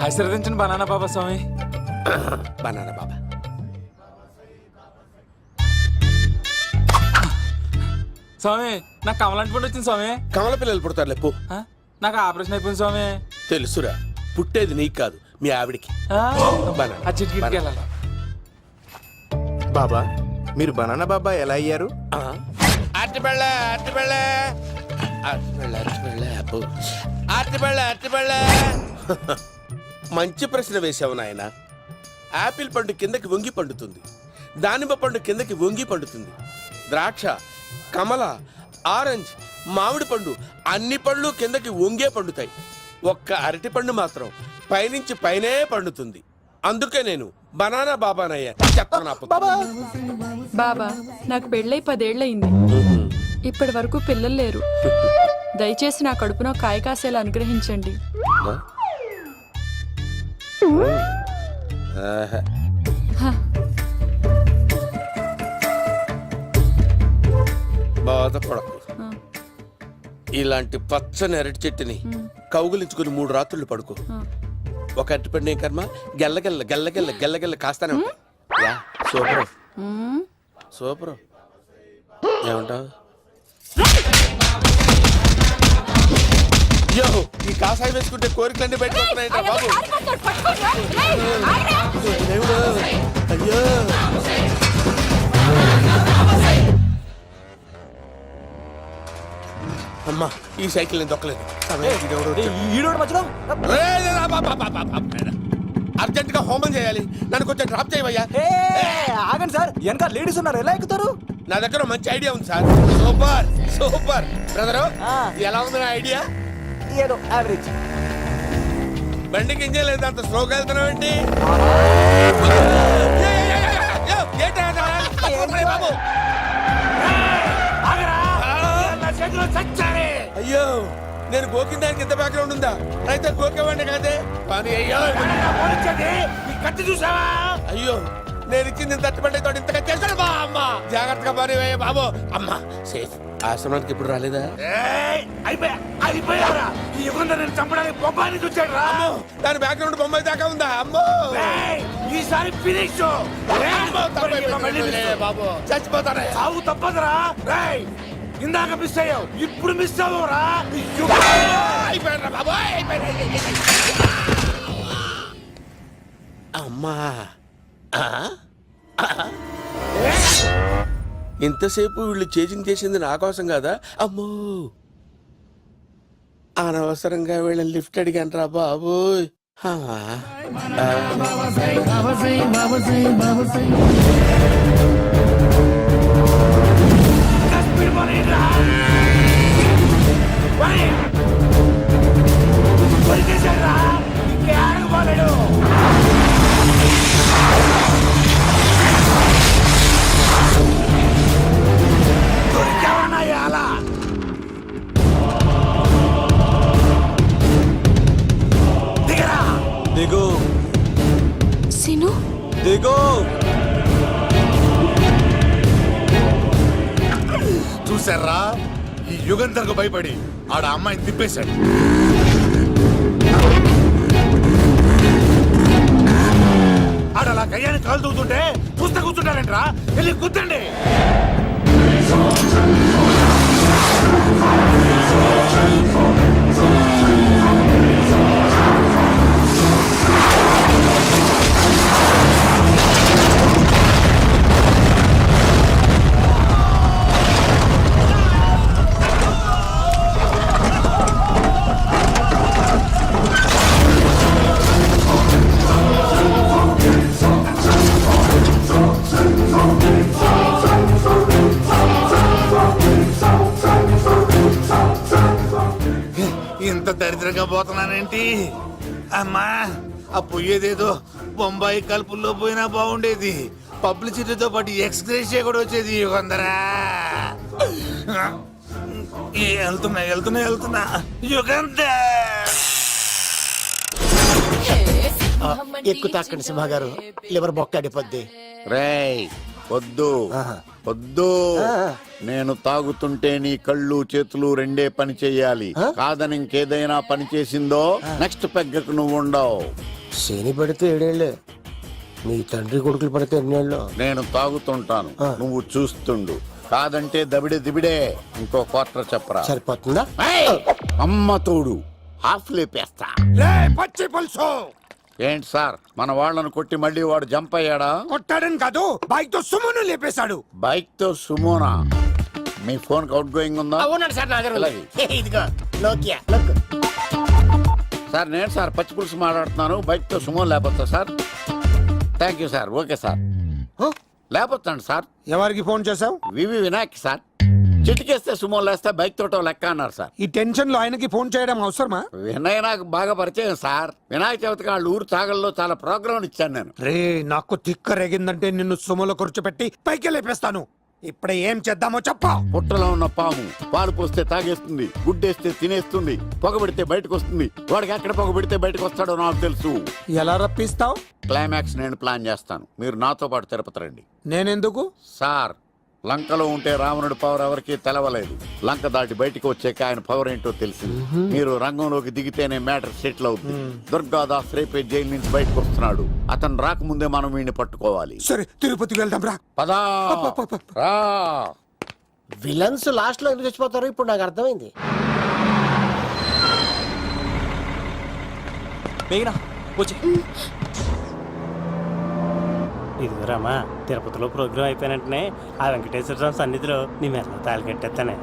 ఆశీర్వదించండి బనానా బాబా స్వామి. బనానా బాబా స్వామి నాకు కమలాంటి పండు వచ్చింది స్వామి. కమల పిల్లలు పుడతారు లేపు. నాకు ఆపరేషన్ అయిపోయింది స్వామి. తెలుసురా, పుట్టేది నీకు కాదు మీ ఆవిడికి. ఆ చిటికి వెళ్ళాలి. బాబా మీరు బనానా బాబా ఎలా అయ్యారు? మంచి ప్రశ్న వేసావు నాయన. ఆపిల్ పండు కిందకి వంగి పండుతుంది, దానిమ్మ పండు కిందకి వంగి పండుతుంది, ద్రాక్ష, కమల, ఆరెంజ్, మామిడి పండు అన్ని పళ్ళు కిందకి వంగే పండుతాయి. ఒక్క అరటి పండు మాత్రం పైనుంచి పైనే పండుతుంది. అందుకే నేను బనానా బాబానయ్యా. బాబా నాకు పెళ్ళై 10 ఏళ్ళయింది. ఇప్పటి వరకు పిల్లలు లేరు. దయచేసి నా కడుపునో కాయ కాసేలా అనుగ్రహించండి. బాధపడకు. ఇలాంటి పచ్చని అరటి చెట్టుని కౌగులించుకుని 3 రాత్రులు పడుకో. ఒక అరటి పండు ఏం కర్మ, గెల్లగెల్ల గెల్లగెల్ల గెల్లగెల్ల కాస్తానే ఉంటాయి. Super super. ఏమంటావు? యో, ఈ కాసాయి వేసుకుంటే కోరికలన్నీ బయటకు వస్తున్నాయంట బాబు. అయ్యో అమ్మా, ఈ సైకిల్ నేను దొక్కలేదు. అర్జెంట్ గా హోమం చేయాలి, నన్ను కొంచెం డ్రాప్ చేయవయ్యా. ఆగండి సార్, వెనక లేడీస్ ఉన్నారు, ఎలా ఎక్కుతారు? నా దగ్గర మంచి ఐడియా ఉంది సార్. Super super brother. ఎలా ఉంది నా ఐడియా? ఏదో యావరేజ్. బండికి ఇంజన్ లేదు, అంత స్లోగా వెళ్తున్నావు ఏంటి? బాబు అయ్యో, నేను గోకిన దానికి ఇంత బ్యాక్గ్రౌండ్ ఉందా? అయితే గోకేవాడిని కాదే. కానీ అయ్యో కత్తి చూసావా? అయ్యో, నేను ఇచ్చింది తట్టుబడి తోడు ఇంతగా చేశాడు బా. అమ్మ జాగ్రత్తగా పని బాబు. అమ్మ సేఫ్. ఆశ్రమానికి ఇప్పుడు రాలేదా? దాని బ్యాక్గ్రౌండ్ బొమ్మాయి దాకా ఉందా? అమ్మో ఈసారి ఫినిష్ బాబు. చచ్చిపోతానే, సాగు తప్పదురా. ఇందాక మిస్ అయ్యావు, ఇప్పుడు మిస్ అవ్వరా? అమ్మా, ఇంతసేపు వీళ్ళు చేజింగ్ చేసింది నా కోసం కదా. అమ్మో, అనవసరంగా వీళ్ళని లిఫ్ట్ అడిగాను రా బాబు. దిగు సిను, దిగు. చూసారా, ఈ యుగంధర్కు భయపడి ఆడ అమ్మాయిని తిప్పేశాడు. ఆడలా కయ్యాన్ని కాలు తూగుతుంటే చూస్తే కూర్చుంటారంట్రా. వెళ్ళి కూర్చోండి. ఇంత దరిద్రంగా పోతున్నానేంటి? అమ్మా, ఆ పోయేదేదో బొంబాయి కలుపుల్లో పోయినా బాగుండేది. పబ్లిసిటీతో పాటు ఎక్స్గ్రేషియా కూడా వచ్చేది. యుగంధరా, వెళ్తున్నా వెళ్తున్నా వెళ్తున్నా. యుగంధర్ ఎక్కు తాకండి సింహ గారు, లివర్ బొక్క అడిపోద్ది. రేయ్, వద్దు వద్దు. నేను తాగుతుంటే నీ కళ్ళు చేతులు రెండే పని చెయ్యాలి. కాదని ఇంకేదైనా పని చేసిందో నెక్స్ట్ పెగ్గకు నువ్వు ఉండవు. శని పడితే 7 ఏళ్ళే, మీ తండ్రి కొడుకులు పడితే 2 ఏళ్ళు. నేను తాగుతుంటాను, నువ్వు చూస్తుండు. కాదంటే దబిడే దిబిడే. ఇంకో క్వార్టర్ చెప్పరా. సరిపోతుందా? ఏయ్! అమ్మ తోడు హాఫ్ లేపేస్తా. పచ్చి పులుసు ఏంటి సార్, మన వాళ్ళను కొట్టి మళ్ళీ వాడు జంప్ అయ్యాడా? కొట్టాడని కాదు, బైక్ తో సుమ్మును లేపేశాడు. బైక్ తో సుమోనా? మీ ఫోన్ అవుట్ గోయింగ్ ఉందా? అవునండి సార్, నా దగ్గర అలాగే. ఇదిగో నోకియా. సార్ నేను సార్ పచ్చి పులుసు మాట్లాడుతున్నాను. బైక్ తో సుమో లేకపోతా sir? Thank you sir. Okay sir, లేకపోతాను సార్. ఎవరికి ఫోన్ చేసావు? VV Vinayak sir. చిటికేస్తే సుమో లేస్తే బైక్ తోటో లెక్క అన్నారు సార్. ఈ టెన్షన్ లో ఆయనకి ఫోన్ చేయడం అవసరమా? వినయ్ నాకు బాగా పరిచయం సార్. వినాయక చవితికి వాళ్ళ ఊరు చాగల్లో చాలా ప్రోగ్రాం ఇచ్చాను నేను. రే, నాకు తిక్క రేగిందంటే నిన్ను సుమలో కూర్చోపెట్టి పైకి లేపేస్తాను. ఇప్పుడే ఏం చేద్దామో చెప్పా. పుట్టలో ఉన్న పాము పాలు పోస్తే తాగేస్తుంది, గుడ్డేస్తే తినేస్తుంది, పొగబెడితే బయటకు వస్తుంది. వాడికి ఎక్కడ పొగబెడితే బయటకు వస్తాడో నాకు తెలుసు. ఎలా రప్పిస్తావు? క్లైమాక్స్ నేను ప్లాన్ చేస్తాను, మీరు నాతో పాటు తిరుపతి రండి. నేనెందుకు? సార్, లంకలో ఉంటే రావణుడి పవర్ ఎవరికి తెలవలేదు. లంక దాటి బయటికి వచ్చాక ఆయన పవర్ ఏంటో తెలిసింది. మీరు రంగంలోకి దిగితేనే మ్యాటర్ సెటిల్ అవుతుంది. దుర్గాదాస్ రేపే జైలు నుంచి బయటకు వస్తున్నాడు. అతను రాకముందే మనం వీడిని పట్టుకోవాలి. సరే, తిరుపతికి వెళ్దాం రా. పదా రా. విలన్స్ లాస్ట్ లో ఎందుకు చచ్చిపోతారు ఇప్పుడు నాకు అర్థమైంది. మేఘనా వచ్చి. ఇదిగోరామా, తిరుపతిలో ప్రోగ్రాం అయిపోయిన వెంటనే ఆ వెంకటేశ్వర స్వామి సన్నిధిలో నీ మెల్ల తాళి కట్టేస్తానే.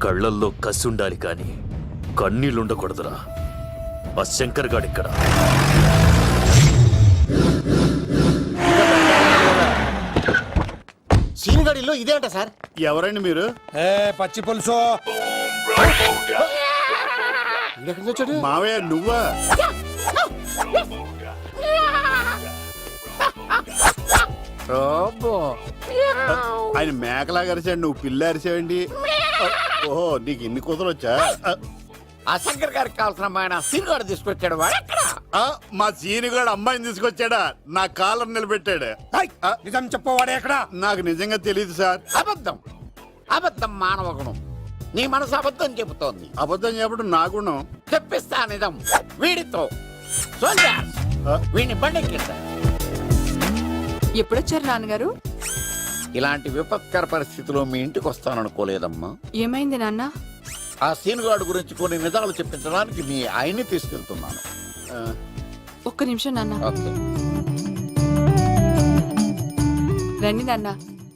కళ్ళల్లో కసి ఉండాలి కానీ కన్నీళ్ళుండకూడదురా. ఆ శంకర్ గాడిక్కడ. సీనిగడిలో ఇదే అంట సార్. ఎవరండి మీరు? పచ్చి పులుసు. వచ్చాడు మావయ్య నువ్వా? ఆయన మేకలాగా అరిచాడు, నువ్వు పిల్ల అరిచావండి. ఓహో, నీకు ఇన్ని కూతురు వచ్చా? ఆ శంకర్ గారికి కావాల్సిన అమ్మాయి సీనుగాడు తీసుకొచ్చాడు. మా సీనుగాడు అమ్మాయిని తీసుకొచ్చాడా? నా కాలర్ నిలబెట్టాడు. నిజం చెప్పవాడే ఎక్కడ? నాకు నిజంగా తెలియదు సార్. అబద్ధం, అబద్ధం మానవ గుణం. నీ మనసు అబద్ధం చెబుతోంది. అబద్ధం చెప్పడం నా గుణం. చెప్పిస్తా నిజం వీడితో. వీడిని బండెక్కిస్తా. ఎప్పుడొచ్చారు నాన్నగారు? ఇలాంటి విపత్కర పరిస్థితిలో మీ ఇంటికి వస్తాననుకోలేదమ్మా. ఏమైంది నాన్న? ఆ సీనుగాడు గురించి కొన్ని నిజాలు చెప్పించడానికి మీ ఆయన్ని తీసుకెళ్తున్నాను. ఒక్క నిమిషం నాన్న. ఓకే. రండి నాన్న.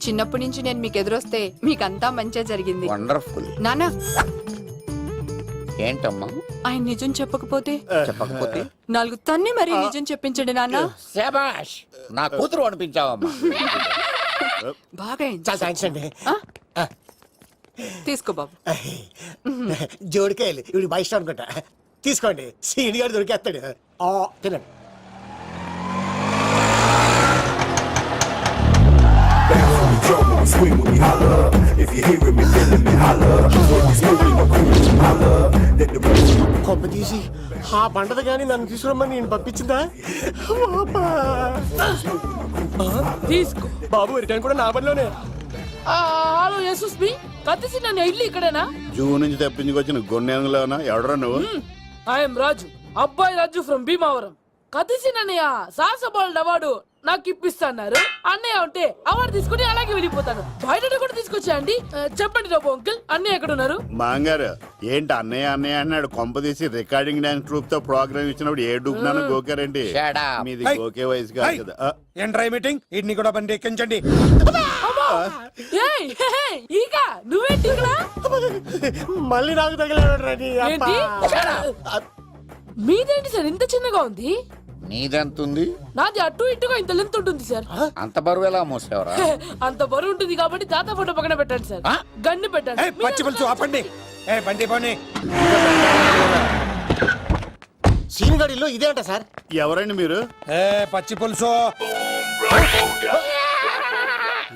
చిన్నప్పటి నుంచి నేను మీకు ఎదురొస్తే మీకంతా మంచిగా జరిగింది. వండర్ఫుల్. నాన్న, ఏంటమ్మా? ఆయన నిజం చెప్పకపోతే చెప్పకపోతే 4 తన్ని మరీ నిజం చెప్పించండి నాన్న. శభాష్, నా కూతురు అనిపించావమ్మా. బాగా చాలా థ్యాంక్స్ అండి. తీసుకో బాబు. జోడికాయలు ఇవి బాగా ఇష్టం అనుకుంటా. తీసుకోండి, సీనియర్ దొరికేస్తాడు. తినండి. కొమ్మ తీసి ఆ పంటది కానీ నన్ను తీసుకురమ్మని నేను పంపించిందా? తీసుకో బాబు, రిటర్న్ కూడా నా పనిలోనే. హలో యేసుస్ బి కత్తిసి నన్ను ఇల్లు ఇక్కడేనా? జూ నుంచి తప్పించుకొచ్చిన గొన్నెంగులోనా? ఎవడరా నువ్వు? ఐఎమ్ రాజు, అబ్బాయి రాజు ఫ్రమ్ భీమావరం. కత్తిసి నన్నయ్య సాహసబాలుడు అవార్డు నాకు ఇప్పిస్తాన్నారు. అన్నయ్య ఉంటే అవార్డు తీసుకుని అలాగే వెళ్ళిపోతాను. బయట కూడా తీసుకొచ్చాయండి. చెప్పండి రాబు అంకుల్, అన్నయ్య ఎక్కడ ఉన్నారు? మాంగారు ఏంటి అన్నయ్య అన్నయ్య అన్నాడు? కొంప తీసి రికార్డింగ్ డాన్స్ ట్రూప్ తో ప్రోగ్రామ్ ఇచ్చినప్పుడు ఏ డూబ్నాను గోకారండి. మీది గోకే వయసు కాదు కదా. ఏంట్రై మీటింగ్? ఇడ్ని కూడా బండి ఎక్కించండి. అమ్మా ఏయ్, హే, హే, ఈక నువ్వేంటి ఇక్కడ మళ్ళీ నాకు తగిలాడు ఏంటి మీదేంటి సార్ ఇంత చిన్నగా ఉంది నీదెంతుంది? నాది అటు ఇటుగా ఇంత లెంత్ ఉంటుంది సార్ అంత బరువు ఎలా మోసేవరా? అంత బరువు ఉంటుంది కాబట్టి తాత ఫోటో పక్కన పెట్టండి సార్ గన్ను పెట్టండి పచ్చి పులుసు ఆపండి. బండి పోనీ. సీనిగడిలో ఇదే అంట సార్. ఎవరండి మీరు? పచ్చి పులుసు.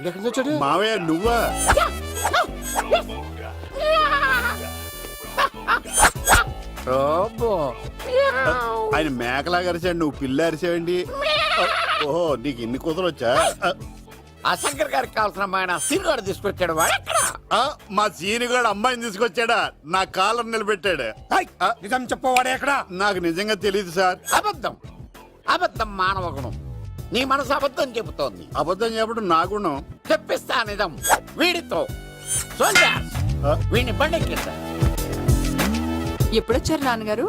ఎక్కడి నుంచి వచ్చాడు? మావయ్య నువ్వా? ఆయన మేకలాగా అరిచాడు, నువ్వు పిల్ల అరిచావండి. ఓహో, నీకు ఇన్ని కూతురు వచ్చా? ఆ శంకర్ గారికి కావాల్సిన అమ్మాయి సీనుగాడు తీసుకొచ్చాడు వాడెక్కడ? మా సీనుగాడు అమ్మాయిని తీసుకొచ్చాడా? నా కాలర్ నిలబెట్టాడు. నిజం చెప్పవాడే ఎక్కడ? నాకు నిజంగా తెలియదు సార్. అబద్ధం అబద్ధం మానవ గుణం. నీ మనసు అబద్ధం చెబుతోంది. అబద్ధం చెప్పడం నా గుణం. తెప్పిస్తా నిజం వీడితో. సోల్జర్స్, వీడిని బండెక్కిస్తా. ఎప్పుడొచ్చారు నాన్నగారు?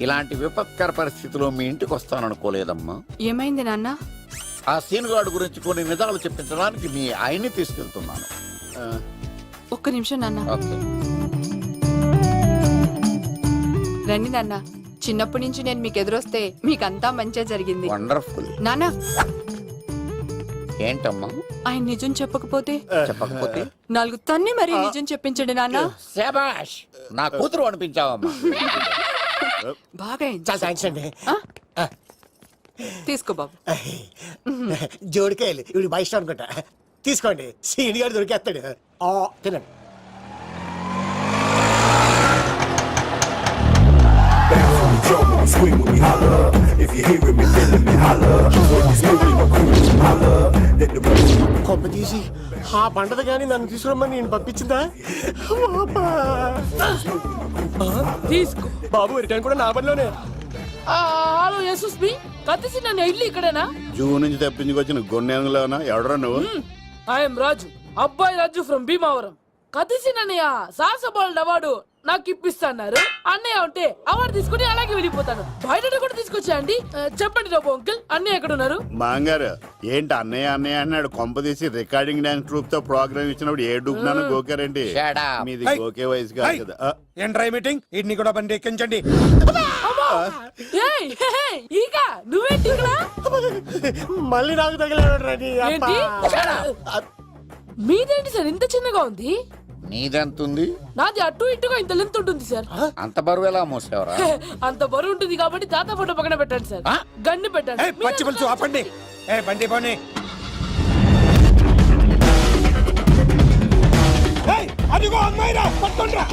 ఇలాంటి విపత్కర పరిస్థితిలో మీ ఇంటికి వస్తాననుకోలేదమ్మా. ఏమైంది నాన్న? ఆ సీనుగాడు గురించి కొన్ని నిజాలు చెప్పించడానికి మీ ఆయన్ని తీసుకెళ్తున్నాను. ఒక్క నిమిషం నాన్న. ఓకే. రండి నాన్న. చిన్నప్పటి నుంచి నేను మీకు ఎదురొస్తే మీకంతా మంచిగా జరిగింది. వండర్ఫుల్. నాన్న, ఏంటమ్మా? ఆయన నిజం చెప్పకపోతే చెప్పకపోతే నాలుగు తన్ని మరీ నిజం చెప్పించండి నాన్న. శభాష్, నా కూతురు అనిపించావమ్మా. బాగా ఎంజాయ్. చాలా థ్యాంక్స్ అండి. తీసుకో బాబు. జోడికాయలు ఇవి బాగా ఇష్టం అనుకుంటా. తీసుకోండి, సీని గారు దొరికేస్తాడు. తినండి. కొమ్మ తీసి ఆ పంటది కానీ నన్ను తీసుకురమ్మని నేను పంపించిందా? తీసుకో బాబు రిటర్న్ కూడా నా పనిలోనే. హలో యశస్ మీ కత్తిసి నన్ను ఇల్లు ఇక్కడేనా? జూ నుంచి తప్పించుకొచ్చిన గొన్నెంగులోనా? ఎవడరా నువ్వు? ఐఎమ్ రాజు, అబ్బాయి రాజు ఫ్రమ్ భీమావరం. కత్తిసి నన్నయ్య సాహసబాలుడు అవార్డు నాకు ఇప్పిస్తాన్నారు. అన్నయ్య ఉంటే అవార్డు తీసుకుని అలాగే వెళ్ళిపోతాను. బయట కూడా తీసుకొచ్చాయండి. చెప్పండి రాబు అంకుల్, అన్నయ్య ఎక్కడ ఉన్నారు? మాంగారు ఏంటి అన్నయ్య అన్నయ్య అన్నాడు? కొంప తీసి రికార్డింగ్ డాన్స్ ట్రూప్ తో ప్రోగ్రామ్ ఇచ్చినప్పుడు ఏ డూబ్నాను గోకారండి? Shut up. మీది గోకే వయసు కాదు కదా. ఏంట్రై మీటింగ్? ఇడ్ని కూడా బండి ఎక్కించండి. ఏయ్, హే, హే, ఈక నువ్వేంటి ఇక్కడ మళ్ళీ నాకు తగిలాడు. ఏంటి మీదేంటి సార్ ఇంత చిన్నగా ఉంది? నీదెంతుంది? నాది అటు ఇటుగా ఇంత లెంత్ ఉంటుంది సార్. అంత బరువు ఎలా మోసేవరా? అంత బరువు ఉంటుంది కాబట్టి తాత ఫోటో పక్కన పెట్టండి సార్ గన్ను పెట్టండి పచ్చి పులుసు ఆపండి. బండి పోనీ. అదిగో అమ్మాయిరా, పట్టుకోండిరా.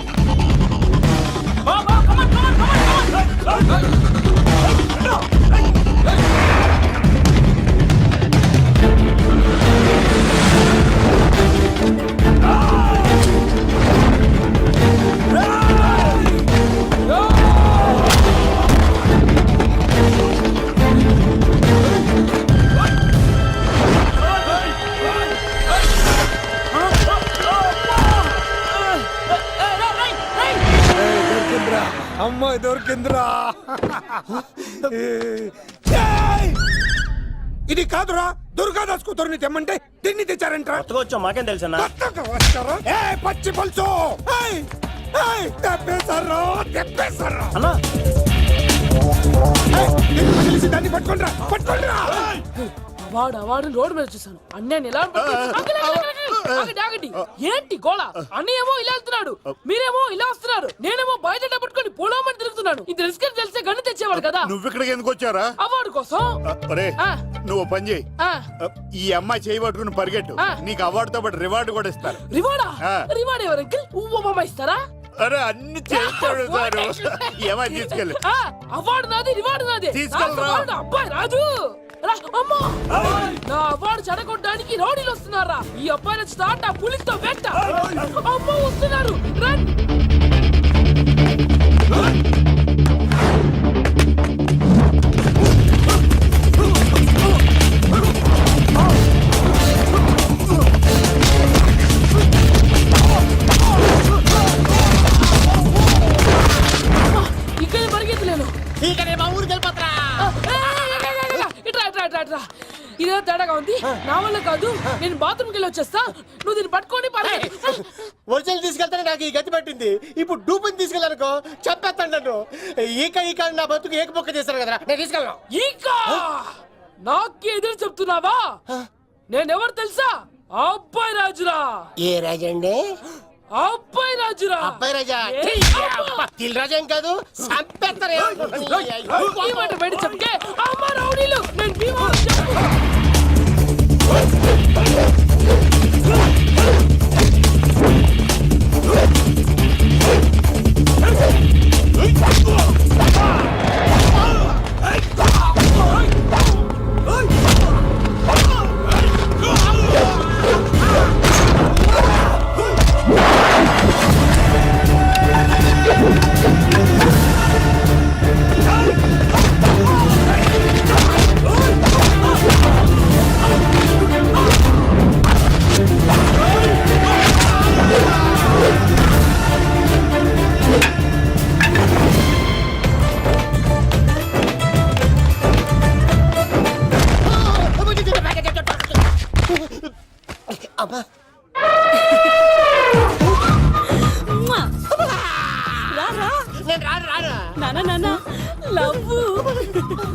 అమ్మాయి దొరికిందిరా. ఇది కాదురా, దుర్గాదాస్ కూతురుని తెమ్మంటే దీన్ని తెచ్చారంటరా. వచ్చా మాకేం తెలుసన్నా? పచ్చి పులుసు తెప్పేశారు, తెప్పేశారు. అన్నా దాన్ని పట్టుకోండిరా, పట్టుకోండిరా. వాడు రోడ్డు మీద చూసాను. అన్నయ్య ఎలా ఆగండి. ఏంటి గోళ? అన్నయ్యేమో ఇలా వెళ్తున్నాడు, మీరేమో ఇలా వస్తున్నారు, నేనేమో బయట పట్టుకొని పోలోమని తిరుగుతున్నాను. ఇది రిస్క్ తెలిస్తే గన్ను తెచ్చేవాడు కదా. నువ్వు ఇక్కడికి ఎందుకు వచ్చారా? అవార్డు కోసం. ఒరే ఆ. నువ్వు పని చేయి, ఆ, ఈ అమ్మాయి చేయి పట్టుకుని పరిగెట్టు. ఆ. నీకు అవార్డుతో పాటు రివార్డు కూడా ఇస్తారు. రివార్డా? ఆ. రివార్డ్ ఎవరు అంకిల్? ఉవ్వమ్మ ఇస్తారా? అరే అన్ని చేస్తాడు ఏమై తీసుకెళ్ళి. ఆ, అవార్డు నాది, రివార్డు నాది. తీసుకెళ్ళరా. అబ్బాయి రాజు రా, అమ్మో! నా అవార్డు చెడగొట్టడానికి రౌడీలు వస్తున్నారా? ఈ అబ్బాయి స్టార్ట్ ఆ పులితో వెంట. అమ్మో వస్తున్నారు, రండి. ఇక్కడ పరిగెత్తలేను. ఇట్రా. ఇదే తేడాగా ఉంది నా వల్ల కాదు నేను బాత్రూమ్కి వెళ్ళి వచ్చేస్తా నువ్వు దీన్ని పట్టుకొని పడే ఒరిజినల్ తీసుకెళ్తానే నాకు ఈ గతి పట్టింది. ఇప్పుడు డూపుని తీసుకెళ్ళానుకో చెప్పేస్తాను నన్ను. ఈక నా బతుకు ఏకపొక్క చేశారు కదా, నేను తీసుకెళ్ళను. ఇంకా నాకు ఎదురు చెప్తున్నావా? నేనెవరు తెలుసా? అబ్బాయి రాజురా. ఏ రాజండి? అబ్బాయి రాజురా. అబ్బాయి రాజా తిల్ రాజా ఏం కాదు, సంపేస్తారు. ఈ మాట బయట చెప్తే అమ్మ రౌడీలు నేను భీమవరం చెప్పు. అమ్మా నేను రాను. నానా లవ్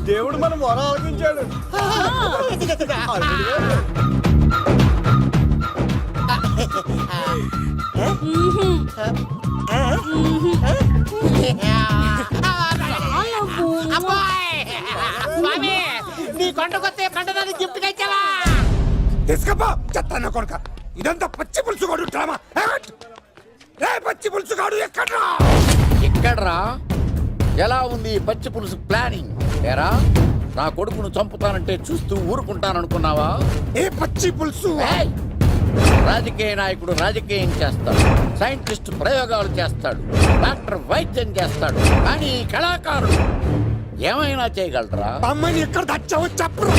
దేవుడు మనం మొర ఆలోచించాడు. నీ కొండకొస్తే కొండదాన్ని గిఫ్ట్ గా ఇచ్చావా? తీసుకపో చెత్త కొడుక. ఇదంతా పచ్చి పులుసుగాడు డ్రామా. పచ్చి పులుసుగాడు ఎక్కడ్రా? ఎక్కడ్రా? ఎలా ఉంది పచ్చి పులుసు ప్లానింగ్? ఏరా నా కొడుకును చంపుతానంటే చూస్తూ ఊరుకుంటాననుకున్నావా? ఏ పచ్చి పులుసు? ఏయ్! రాజకీయ నాయకుడు రాజకీయం చేస్తాడు, సైంటిస్ట్ ప్రయోగాలు చేస్తాడు, డాక్టర్ వైద్యం చేస్తాడు, కానీ ఈ కళాకారుడు ఏమైనా చేయగలరా? అమ్మాయిని ఎక్కడ తెచ్చావో చెప్పరు.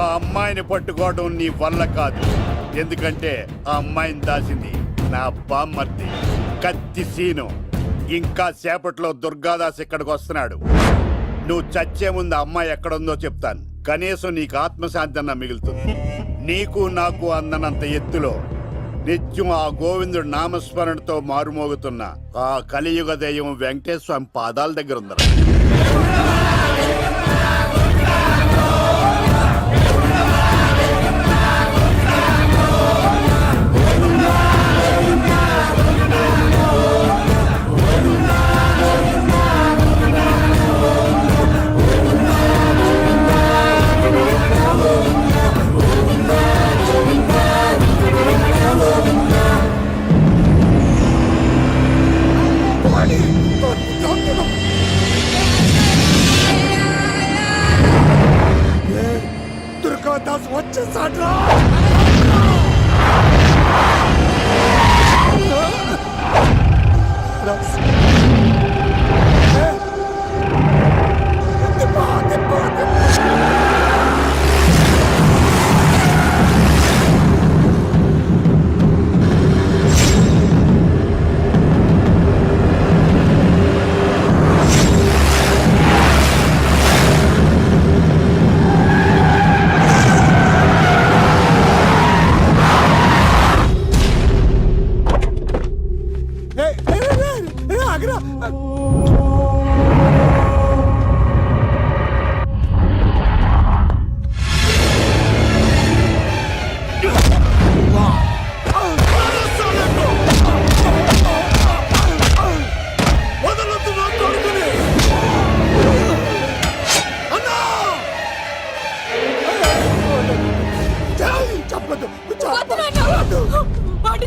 ఆ అమ్మాయిని పట్టుకోవడం నీ వల్ల కాదు. ఎందుకంటే ఆ అమ్మాయిని దాసింది నా బామ్మర్ది కత్తి సీను. ఇంకా సేపట్లో దుర్గాదాస్ ఇక్కడికి వస్తున్నాడు. నువ్వు చచ్చే ముందు అమ్మాయి ఎక్కడుందో చెప్తాను. కనీసం నీకు ఆత్మశాంతి అన్న మిగులుతుంది. నీకు నాకు అందనంత ఎత్తులో నిత్యం ఆ గోవిందుడు నామస్మరణతో మారుమోగుతున్న ఆ కలియుగ దైవం వెంకటేశ్వర స్వామి పాదాల దగ్గర ఉందరా. దుర్గాదాస్ వచ్చేసాడ్రా.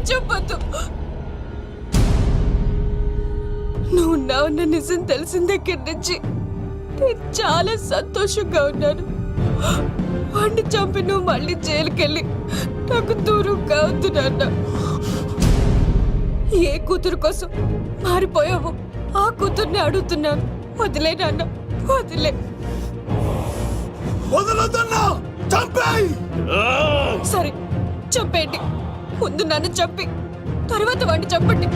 చెప్పొద్దు. నువ్వు ఉన్నావన్న నిజం తెలిసిన దగ్గర నుంచి నేను చాలా సంతోషంగా ఉన్నాను. వాడిని చంపి నువ్వు మళ్ళీ జైలుకెళ్ళి నాకు దూరంగా అవుతున్నా. ఏ కూతురు కోసం మారిపోయావు ఆ కూతుర్ని అడుగుతున్నాను. వదిలే నాన్న, వదిలే. సరే చంపేయండి. ముందు నన్ను చంపి తర్వాత వాడిని చంపండి.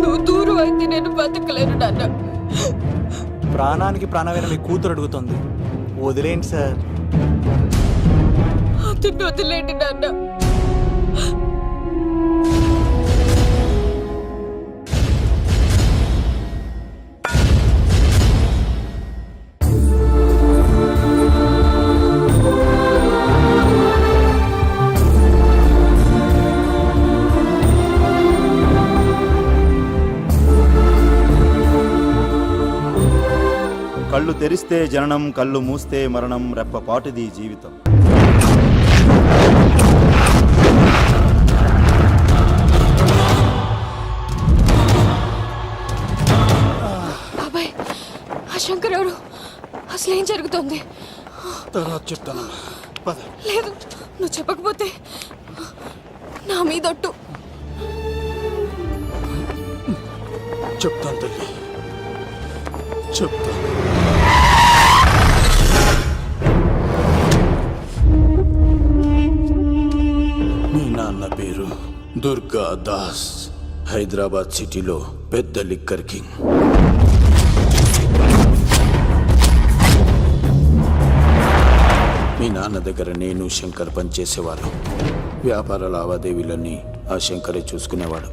నువ్వు దూరం అయితే నేను బతకలేను నాన్న. ప్రాణానికి ప్రాణమైన మీ కూతురు అడుగుతుంది, వదిలేండి సార్. అతన్ని వదిలేండి నాన్న. కళ్ళు తెరిస్తే జననం, కళ్ళు మూస్తే మరణం, రెప్పపాటుది జీవితం. బాబాయ్, ఆ శంకర్ ఎవరు? అసలు ఏం జరుగుతోంది? తర్వాత చెప్తాను. లేదు, నువ్వు చెప్పకపోతే నా మీదొట్టు. చెప్తాను తల్లి, చెప్తాను. మీ నాన్న పేరు దుర్గా దాస్. హైదరాబాద్ సిటీలో పెద్ద లిక్కర్ కింగ్. మీ నాన్న దగ్గర నేను శంకర్ పనిచేసేవాళ్ళం. వ్యాపార లావాదేవీలన్నీ ఆ శంకరే చూసుకునేవాడు.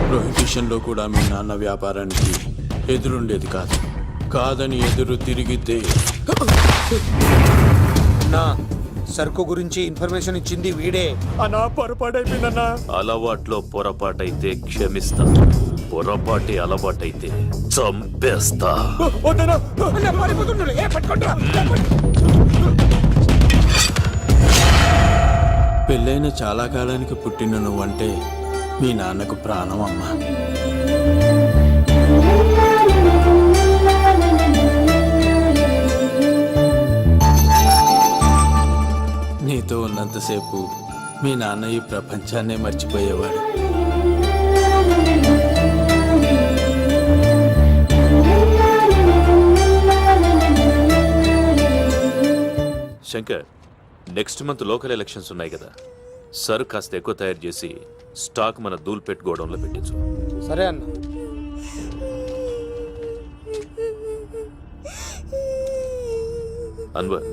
ప్రొహిబిషన్లో కూడా మీ నాన్న వ్యాపారానికి ఎదురుండేది కాదు. కాదని ఎదురు తిరిగితే నా సరుకు గురించి ఇన్ఫర్మేషన్ ఇచ్చింది వీడే. అన్నా పొరపాటైపోయిందన్నా. అలవాట్లో పొరపాటైతే క్షమిస్తా, పొరపాటి అలవాటైతే చంపేస్తా. పెళ్ళైన చాలా కాలానికి పుట్టిన నువ్వంటే మీ నాన్నకు ప్రాణం అమ్మా. నీతో ఉన్నంతసేపు మీ నాన్న ఈ ప్రపంచాన్నే మర్చిపోయేవాడు. Shankar, next month local elections ఉన్నాయి కదా, సర్ కాస్త ఎక్కువ తయారు చేసి స్టాక్ మన దూల్పేట్ గోడౌన్లో పెట్టించు. సరే అన్న. అన్వర్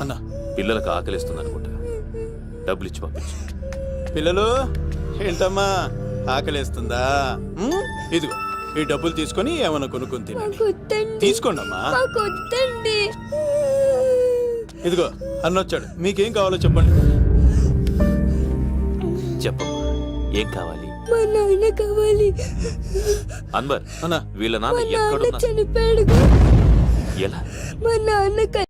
అన్నా, పిల్లలకు ఆకలిస్తుంది అనుకుంటా, డబ్బులు ఇచ్చి పంపించు. పిల్లలు ఏంటమ్మా ఆకలేస్తుందా? ఇదిగో ఈ డబ్బులు తీసుకొని ఏమైనా కొనుక్కొని తినండి. తీసుకోండి అమ్మా. ఇదిగో అన్నొచ్చాడు, మీకేం కావాలో చెప్పండి. చెప్పమ్మా, ఏం కావాలి? మా నాన్న కావాలి. అన్వర్ అన్నా, వీళ్ళ నాన్న ఎక్కడున్నా? చనిపోయాడు. ఎలా? మా నాన్న